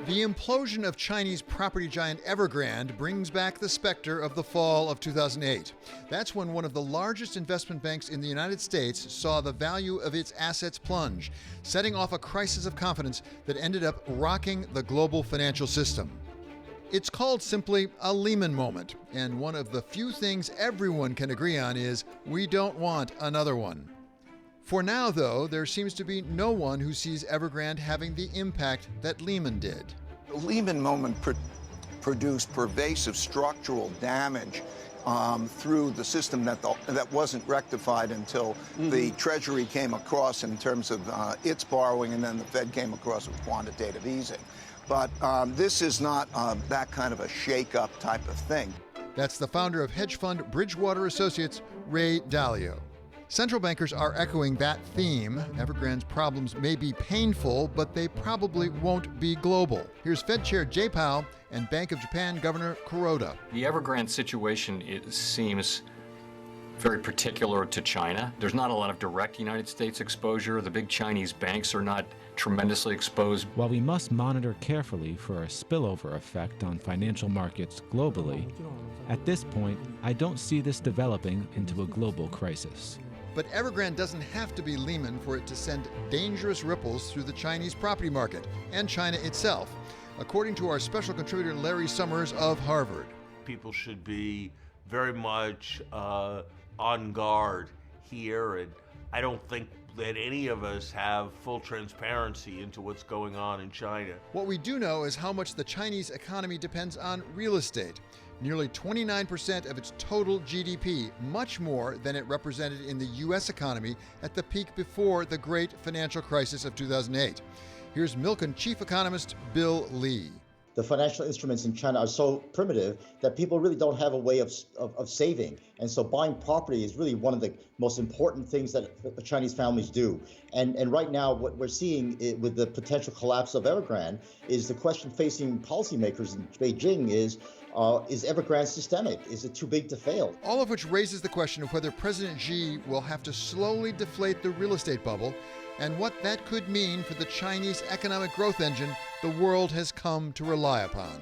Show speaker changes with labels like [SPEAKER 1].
[SPEAKER 1] The implosion of Chinese property giant Evergrande brings back the specter of the fall of 2008. That's when one of the largest investment banks in the United States saw the value of its assets plunge, setting off a crisis of confidence that ended up rocking the global financial system. It's called simply a Lehman moment, and one of the few things everyone can agree on is we don't want another one. For now, though, there seems to be no one who sees Evergrande having the impact that Lehman did.
[SPEAKER 2] The Lehman moment produced pervasive structural damage through the system that wasn't rectified until the Treasury came across in terms of its borrowing, and then the Fed came across with quantitative easing. But this is not that kind of a shake-up type of thing.
[SPEAKER 1] That's the founder of hedge fund Bridgewater Associates, Ray Dalio. Central bankers are echoing that theme. Evergrande's problems may be painful, but they probably won't be global. Here's Fed Chair Jay Powell and Bank of Japan Governor Kuroda.
[SPEAKER 3] The Evergrande situation, it seems very particular to China. There's not a lot of direct United States exposure. The big Chinese banks are not tremendously exposed.
[SPEAKER 4] While we must monitor carefully for a spillover effect on financial markets globally, at this point, I don't see this developing into a global crisis.
[SPEAKER 1] But Evergrande doesn't have to be Lehman for it to send dangerous ripples through the Chinese property market and China itself, according to our special contributor Larry Summers of Harvard.
[SPEAKER 5] People should be very much on guard here, and I don't think that any of us have full transparency into what's going on in China.
[SPEAKER 1] What we do know is how much the Chinese economy depends on real estate. Nearly 29% of its total GDP, much more than it represented in the U.S. economy at the peak before the great financial crisis of 2008. Here's Milken chief economist Bill Lee.
[SPEAKER 6] The financial instruments in China are so primitive that people really don't have a way of saving. And so buying property is really one of the most important things that Chinese families do. And right now, what we're seeing with the potential collapse of Evergrande is the question facing policymakers in Beijing is Evergrande systemic? Is it too big to fail?
[SPEAKER 1] All of which raises the question of whether President Xi will have to slowly deflate the real estate bubble and what that could mean for the Chinese economic growth engine the world has come to rely upon.